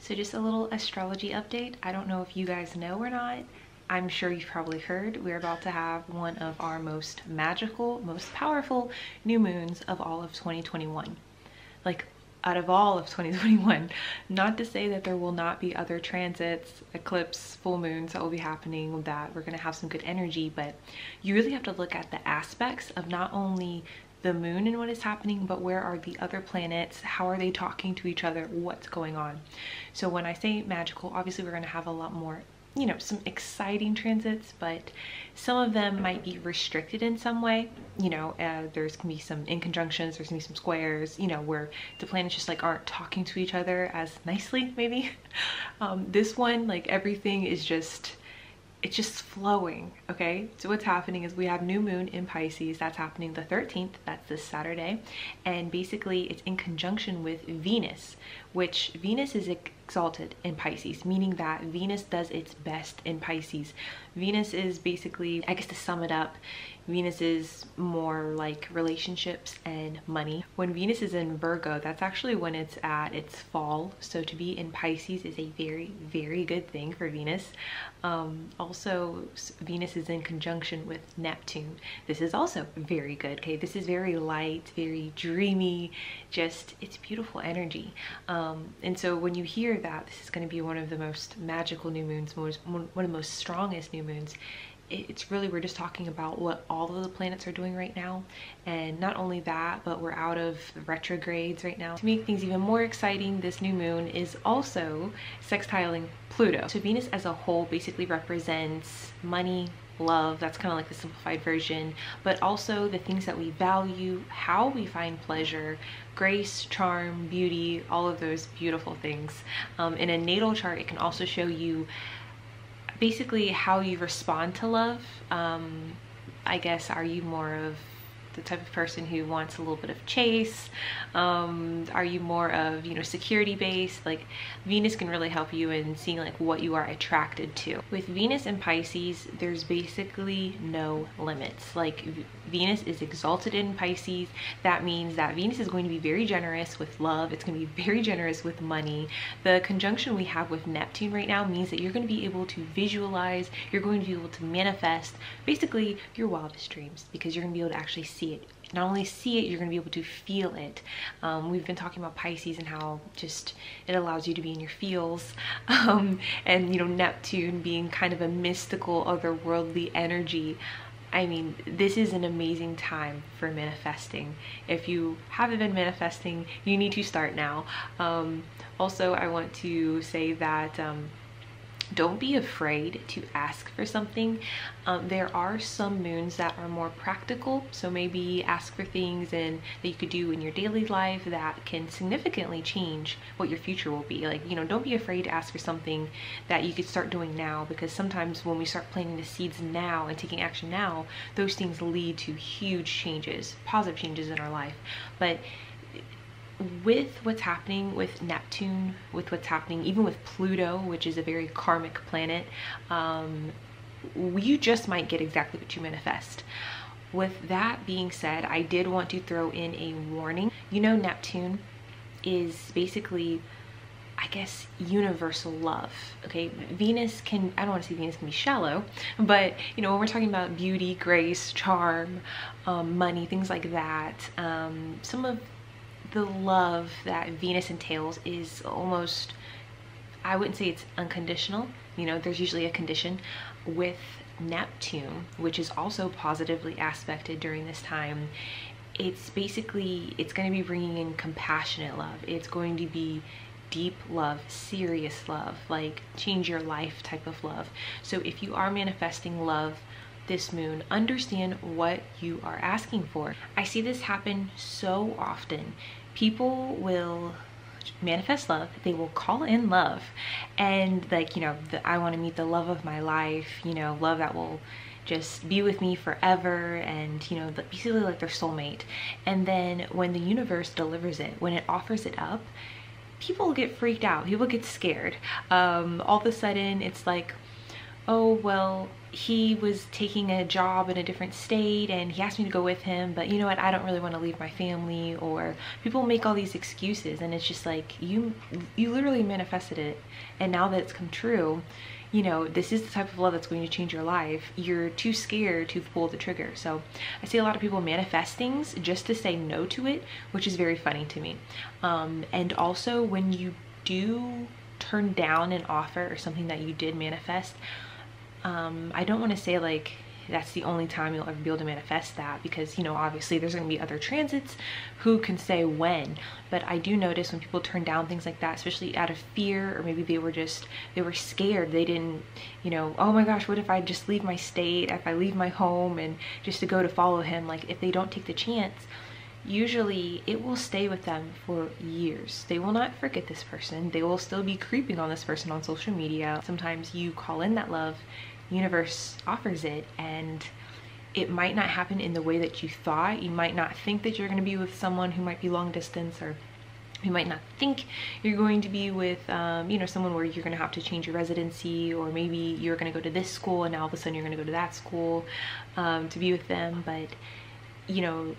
So just a little astrology update. I don't know if you guys know or not. I'm sure you've probably heard we're about to have one of our most magical, most powerful new moons of all of 2021. Like, out of all of 2021. Not to say that there will not be other transits, eclipse, full moons that will be happening, that we're going to have some good energy, but you really have to look at the aspects of not only the moon and what is happening, but where are the other planets, how are they talking to each other, what's going on. So when I say magical, obviously we're going to have a lot more, you know, some exciting transits, but some of them might be restricted in some way. You know, there's gonna be some inconjunctions, there's gonna be some squares, you know, where the planets just like aren't talking to each other as nicely, maybe. This one, like, everything is just, it's just flowing. Okay, so what's happening is we have new moon in Pisces. That's happening the 13th, that's this Saturday, and basically it's in conjunction with Venus, which Venus is exalted in Pisces, meaning that Venus does its best in Pisces. Venus is basically, I guess to sum it up, Venus is more like relationships and money. When Venus is in Virgo, that's actually when it's at its fall. So to be in Pisces is a very, very good thing for Venus. Also, Venus is in conjunction with Neptune. This is also very good. Okay, this is very light, very dreamy, just, it's beautiful energy. And so when you hear that this is going to be one of the most magical new moons, one of the most strongest new moons, it's really, we're just talking about what all of the planets are doing right now. And not only that, but we're out of retrogrades right now. To make things even more exciting, this new moon is also sextiling Pluto. So Venus as a whole basically represents money, love, that's kind of like the simplified version, but also the things that we value, how we find pleasure, grace, charm, beauty, all of those beautiful things. In a natal chart, it can also show you basically how you respond to love. I guess, are you more of the type of person who wants a little bit of chase? Are you more of, you know, security based? Like, Venus can really help you in seeing like what you are attracted to. With Venus in Pisces, there's basically no limits. Like, Venus is exalted in Pisces. That means that Venus is going to be very generous with love. It's going to be very generous with money. The conjunction we have with Neptune right now means that you're going to be able to visualize, you're going to be able to manifest basically your wildest dreams, because you're going to be able to actually see it. Not only see it, you're going to be able to feel it. We've been talking about Pisces and how just it allows you to be in your feels. And, you know, Neptune being kind of a mystical, otherworldly energy. I mean, this is an amazing time for manifesting. If you haven't been manifesting, you need to start now. Also, I want to say that don't be afraid to ask for something. There are some moons that are more practical, so maybe ask for things and that you could do in your daily life that can significantly change what your future will be. Like, you know, don't be afraid to ask for something that you could start doing now, because sometimes when we start planting the seeds now and taking action now, those things lead to huge changes, positive changes in our life. But with what's happening with Neptune, with what's happening even with Pluto, which is a very karmic planet, you just might get exactly what you manifest. With that being said, I did want to throw in a warning. You know, Neptune is basically, I guess, universal love. Okay, Venus can, I don't want to say Venus can be shallow, but you know, when we're talking about beauty, grace, charm, money, things like that, some of the love that Venus entails is almost, I wouldn't say it's unconditional. You know, there's usually a condition. With Neptune, which is also positively aspected during this time, it's basically, it's going to be bringing in compassionate love. It's going to be deep love, serious love, like change your life type of love. So if you are manifesting love this moon, understand what you are asking for. I see this happen so often. People will manifest love, they will call in love, and like, you know, I want to meet the love of my life, you know, love that will just be with me forever, and you know, basically like their soulmate. And then when the universe delivers it, when it offers it up, people get freaked out, people get scared. All of a sudden it's like, oh well, he was taking a job in a different state and he asked me to go with him, but you know what, I don't really want to leave my family. Or people make all these excuses, and it's just like, you literally manifested it, and now that it's come true, you know, this is the type of love that's going to change your life. You're too scared to pull the trigger. So I see a lot of people manifest things just to say no to it, which is very funny to me. And also, when you do turn down an offer or something that you did manifest, I don't want to say like that's the only time you'll ever be able to manifest that, because, you know, obviously there's going to be other transits, who can say when. But I do notice when people turn down things like that, especially out of fear, or maybe they were scared, they didn't, you know, oh my gosh, what if I just leave my state, if I leave my home and just to go to follow him. Like, if they don't take the chance, usually it will stay with them for years. They will not forget this person. They will still be creeping on this person on social media. Sometimes you call in that love, universe offers it, and it might not happen in the way that you thought. You might not think that you're going to be with someone who might be long distance, or you might not think you're going to be with you know, someone where you're going to have to change your residency, or maybe you're going to go to this school and now all of a sudden you're going to go to that school to be with them. But you know,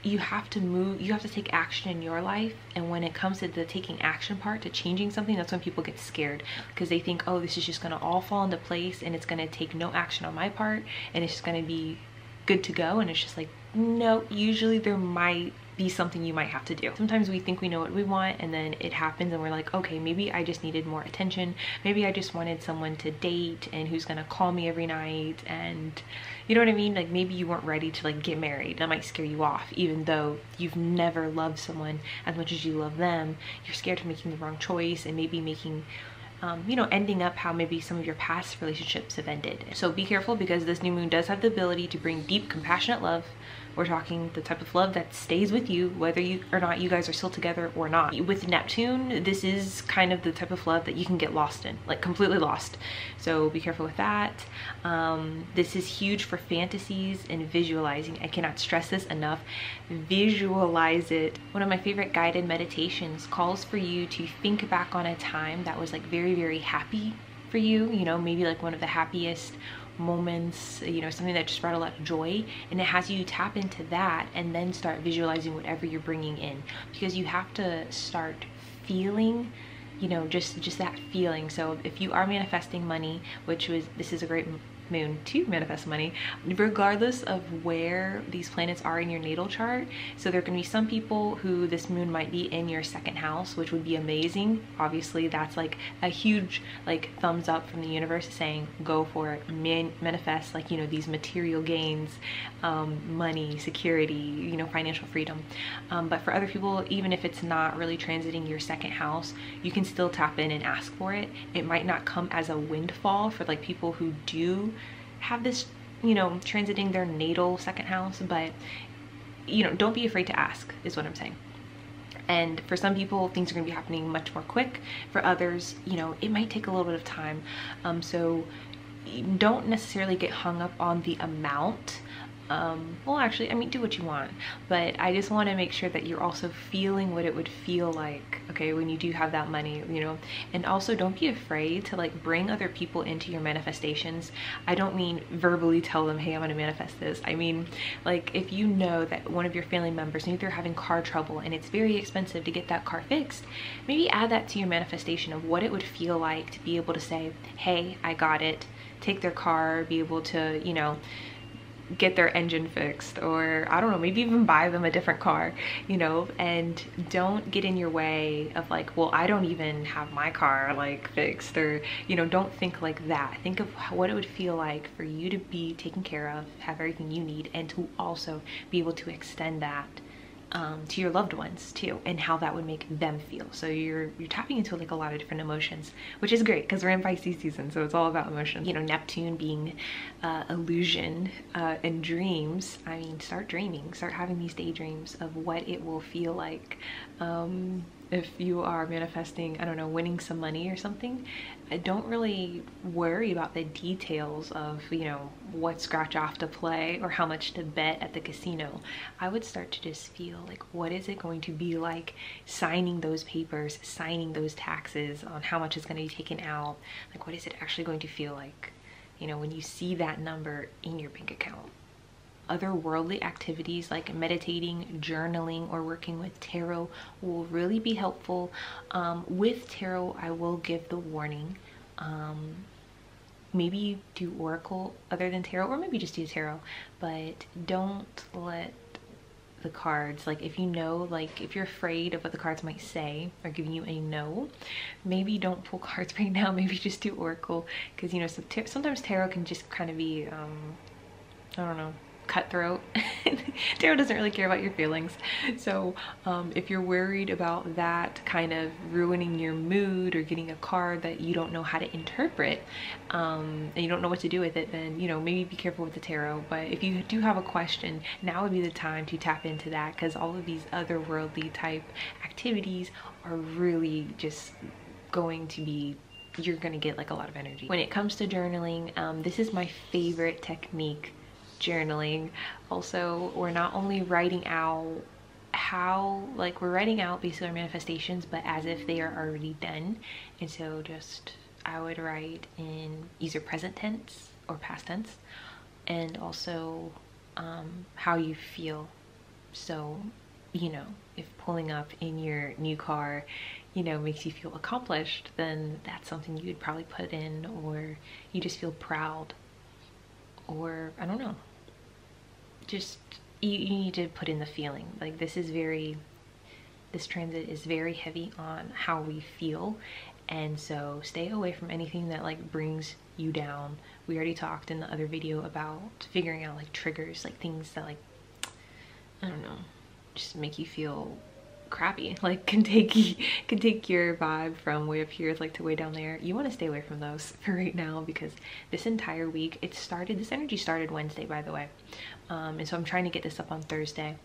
you have to move, you have to take action in your life. And when it comes to the taking action part, to changing something, that's when people get scared, because they think, oh, this is just gonna all fall into place and it's gonna take no action on my part and it's just gonna be good to go. And it's just like, no, usually there might be something you might have to do. Sometimes we think we know what we want, and then it happens and we're like, okay, maybe I just needed more attention. Maybe I just wanted someone to date and who's gonna call me every night, and you know what I mean? Like, maybe you weren't ready to like get married. That might scare you off, even though you've never loved someone as much as you love them. You're scared of making the wrong choice and maybe making you know, ending up how maybe some of your past relationships have ended. So be careful, because this new moon does have the ability to bring deep, compassionate love. We're talking the type of love that stays with you, whether you or not you guys are still together or not. With Neptune, this is kind of the type of love that you can get lost in, like completely lost. So be careful with that. This is huge for fantasies and visualizing. I cannot stress this enough. Visualize it. One of my favorite guided meditations calls for you to think back on a time that was like very, very happy for you. You know, maybe like one of the happiest moments, you know, something that just brought a lot of joy, and it has you tap into that and then start visualizing whatever you're bringing in, because you have to start feeling, you know, just that feeling. So if you are manifesting money, this is a great moon to manifest money, regardless of where these planets are in your natal chart. So there can be some people who this moon might be in your second house, which would be amazing. Obviously that's like a huge like thumbs up from the universe saying go for it, manifest, like, you know, these material gains, money, security, you know, financial freedom. But for other people, even if it's not really transiting your second house, you can still tap in and ask for it. It might not come as a windfall for like people who do have this, you know, transiting their natal second house, but you know, don't be afraid to ask is what I'm saying. And for some people, things are going to be happening much more quick. For others, you know, it might take a little bit of time. So don't necessarily get hung up on the amount. Well, actually, I mean, do what you want, but I just want to make sure that you're also feeling what it would feel like, okay, when you do have that money, you know. And also, don't be afraid to like bring other people into your manifestations. I don't mean verbally tell them, hey, I'm going to manifest this. I mean, like, if you know that one of your family members, maybe they're having car trouble and it's very expensive to get that car fixed, maybe add that to your manifestation of what it would feel like to be able to say, hey, I got it, take their car, be able to, you know, get their engine fixed, or I don't know, maybe even buy them a different car, you know. And don't get in your way of like, well, I don't even have my car like fixed, or, you know, don't think like that. Think of what it would feel like for you to be taken care of, have everything you need, and to also be able to extend that to your loved ones too, and how that would make them feel. So you're tapping into like a lot of different emotions, which is great because we're in Pisces season, so it's all about emotion. You know, Neptune being illusion and dreams. I mean, start dreaming, start having these daydreams of what it will feel like if you are manifesting, I don't know, winning some money or something. I don't really worry about the details of, you know, what scratch off to play or how much to bet at the casino. I would start to just feel like, what is it going to be like signing those papers, signing those taxes on how much is going to be taken out? Like, what is it actually going to feel like? you know, when you see that number in your bank account. Other worldly activities like meditating, journaling, or working with tarot will really be helpful. With tarot, I will give the warning. Maybe do oracle other than tarot, or maybe just do tarot, but don't let the cards, like if you know, like if you're afraid of what the cards might say or giving you a no, maybe don't pull cards right now. Maybe just do oracle, because you know, sometimes tarot can just kind of be I don't know, cutthroat. Tarot doesn't really care about your feelings. So if you're worried about that kind of ruining your mood or getting a card that you don't know how to interpret, and you don't know what to do with it, then, you know, maybe be careful with the tarot. But if you do have a question, now would be the time to tap into that, because all of these otherworldly type activities are really just going to be, you're going to get like a lot of energy. When it comes to journaling, this is my favorite technique, journaling. Also, we're not only writing out we're writing out basically our manifestations, but as if they are already done. And so just, I would write in either present tense or past tense, and also how you feel. So, you know, if pulling up in your new car, you know, makes you feel accomplished, then that's something you would probably put in. Or you just feel proud, or I don't know, just you need to put in the feeling. Like this transit is very heavy on how we feel, and so stay away from anything that like brings you down. We already talked in the other video about figuring out like triggers, like things that, like, I don't know, just make you feel crappy, like can take your vibe from way up here like to way down there. You want to stay away from those for right now, because this entire week, this energy started Wednesday, by the way, and so I'm trying to get this up on Thursday,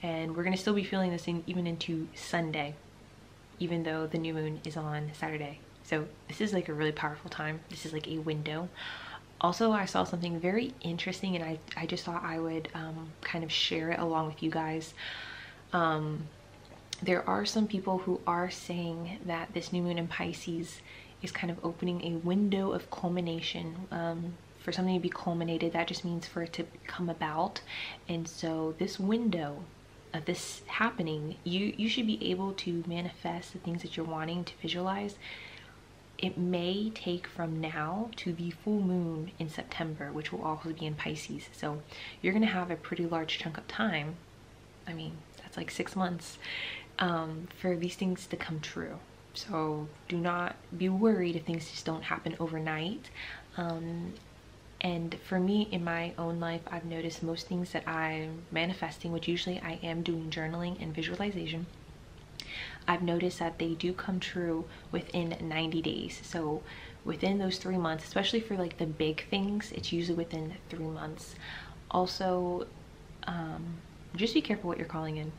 and we're gonna still be feeling this thing even into Sunday, even though the new moon is on Saturday. So this is like a really powerful time. This is like a window. Also, I saw something very interesting, and I just thought I would kind of share it along with you guys. There are some people who are saying that this new moon in Pisces is kind of opening a window of culmination. For something to be culminated, that just means for it to come about. And so this window of this happening, you should be able to manifest the things that you're wanting to visualize. It may take from now to the full moon in September, which will also be in Pisces. So you're gonna have a pretty large chunk of time. I mean, that's like 6 months for these things to come true. So do not be worried if things just don't happen overnight. And for me, in my own life, I've noticed most things that I'm manifesting, which usually I am doing journaling and visualization, I've noticed that they do come true within 90 days. So within those 3 months, especially for like the big things, it's usually within 3 months. Also, just be careful what you're calling in.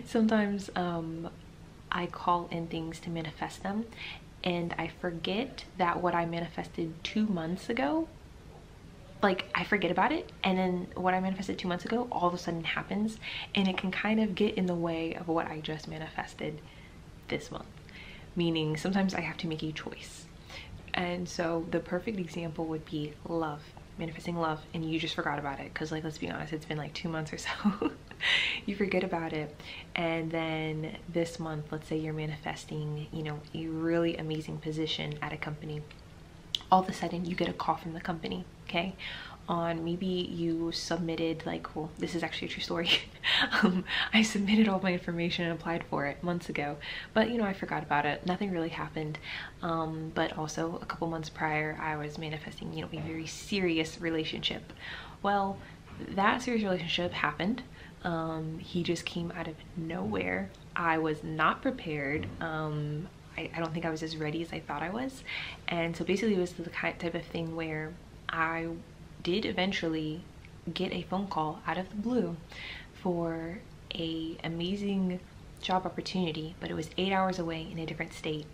Sometimes I call in things to manifest them, and I forget that what I manifested 2 months ago, like I forget about it, and then what I manifested 2 months ago all of a sudden happens, and it can kind of get in the way of what I just manifested this month. Meaning sometimes I have to make a choice. And so the perfect example would be love, manifesting love, and you just forgot about it, because like, let's be honest, it's been like 2 months or so. You forget about it, and then this month, let's say you're manifesting, you know, a really amazing position at a company. All of a sudden you get a call from the company, okay, on maybe you submitted, like, well, this is actually a true story. I submitted all my information and applied for it months ago, but you know, I forgot about it, nothing really happened. But also a couple months prior, I was manifesting, you know, a very serious relationship. Well, that serious relationship happened. He just came out of nowhere. I was not prepared. I don't think I was as ready as I thought I was. And so basically it was the type of thing where I did eventually get a phone call out of the blue for a amazing job opportunity, but it was 8 hours away in a different state.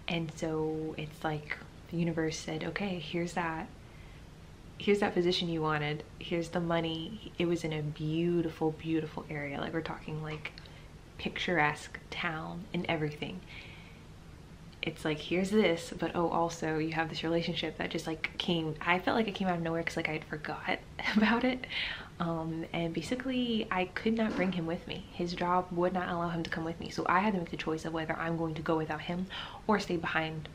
And so it's like the universe said, okay, here's that position you wanted, here's the money. It was in a beautiful, beautiful area. Like, we're talking like picturesque town and everything. it's like, here's this, but oh, also you have this relationship that just like came, I felt like it came out of nowhere because like I had forgot about it. And basically I could not bring him with me. His job would not allow him to come with me, so I had to make the choice of whether I'm going to go without him or stay behind.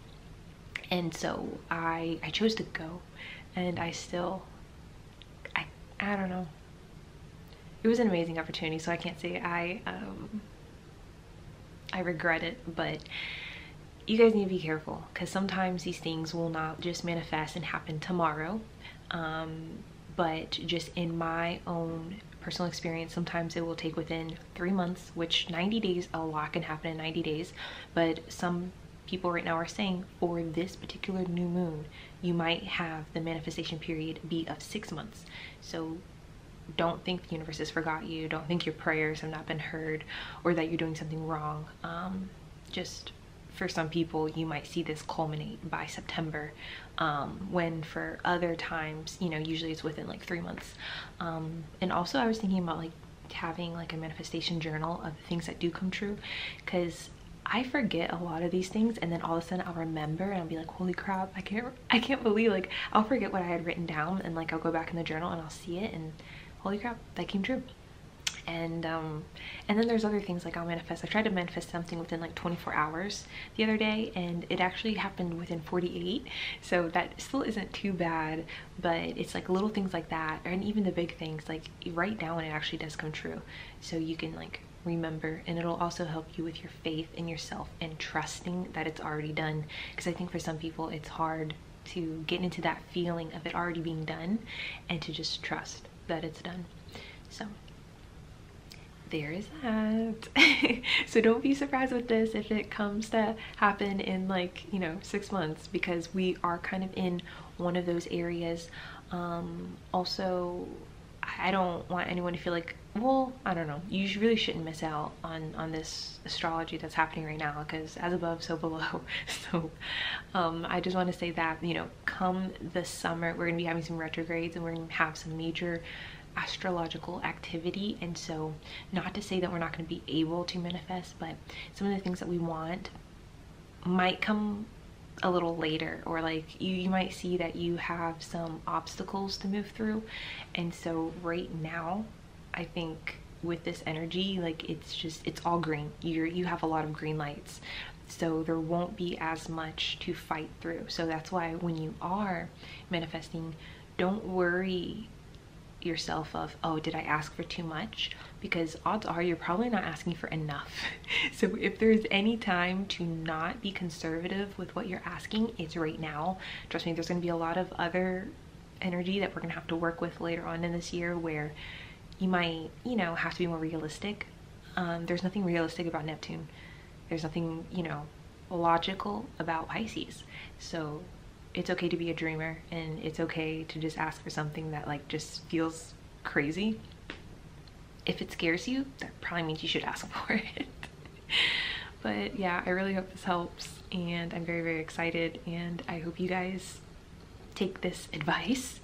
And so I chose to go, and I don't know, it was an amazing opportunity, so I can't say I regret it, but you guys need to be careful, because sometimes these things will not just manifest and happen tomorrow. But just in my own personal experience, sometimes it will take within 3 months, which 90 days, a lot can happen in 90 days. But some people right now are saying for this particular new moon, you might have the manifestation period be of 6 months. So don't think the universe has forgot you. Don't think your prayers have not been heard or that you're doing something wrong. Just for some people, you might see this culminate by September, when for other times, you know, usually it's within like 3 months. And also I was thinking about like having like a manifestation journal of the things that do come true, because I forget a lot of these things, and then all of a sudden I'll remember and I'll be like, holy crap, I can't believe, like I'll forget what I had written down, and like I'll go back in the journal and I'll see it and holy crap, that came true. And then there's other things like I'll manifest. I tried to manifest something within like 24 hours the other day, and it actually happened within 48, so that still isn't too bad. But it's like little things like that, and even the big things, like you write down when it actually does come true, so you can like remember, and it'll also help you with your faith in yourself and trusting that it's already done. Because I think for some people it's hard to get into that feeling of it already being done and to just trust that it's done. So there is that. So don't be surprised with this if it comes to happen in like, you know, 6 months, because we are kind of in one of those areas. Also, I don't want anyone to feel like, well, I don't know, you really shouldn't miss out on this astrology that's happening right now, because as above, so below. So I just want to say that, you know, come the summer, we're going to be having some retrogrades, and we're going to have some major astrological activity. And so, not to say that we're not going to be able to manifest, but some of the things that we want might come a little later, or like you might see that you have some obstacles to move through. And so right now, I think with this energy, like it's all green. You have a lot of green lights, so there won't be as much to fight through. So that's why when you are manifesting, don't worry yourself of, oh, did I ask for too much? Because odds are you're probably not asking for enough. So if there's any time to not be conservative with what you're asking, it's right now. Trust me, there's going to be a lot of other energy that we're going to have to work with later on in this year, where you might, you know, have to be more realistic. There's nothing realistic about Neptune. There's nothing, you know, logical about Pisces. So it's okay to be a dreamer, and it's okay to just ask for something that like just feels crazy. If it scares you, that probably means you should ask for it. But yeah, I really hope this helps, and I'm very, very excited, and I hope you guys take this advice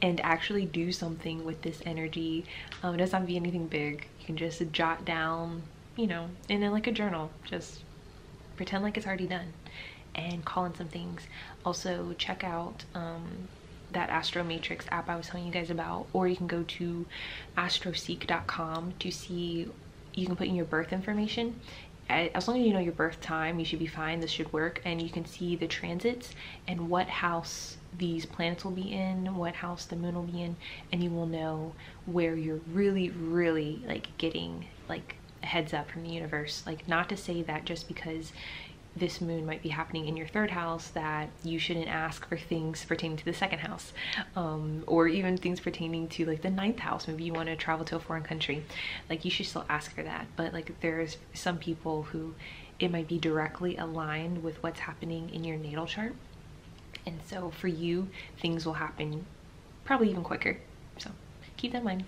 and actually do something with this energy. It doesn't have to be anything big. You can just jot down, you know, in like a journal, just pretend like it's already done, and call in some things. Also check out that Astro Matrix app I was telling you guys about, or you can go to astroseek.com to see, you can put in your birth information. As long as you know your birth time, you should be fine. This should work, and you can see the transits and what house these planets will be in, what house the moon will be in, and you will know where you're really, really like getting like a heads up from the universe. Like, not to say that just because this moon might be happening in your 3rd house that you shouldn't ask for things pertaining to the 2nd house, or even things pertaining to like the 9th house. Maybe you want to travel to a foreign country, like you should still ask for that. But like there's some people who it might be directly aligned with what's happening in your natal chart, and so for you things will happen probably even quicker. So keep that in mind.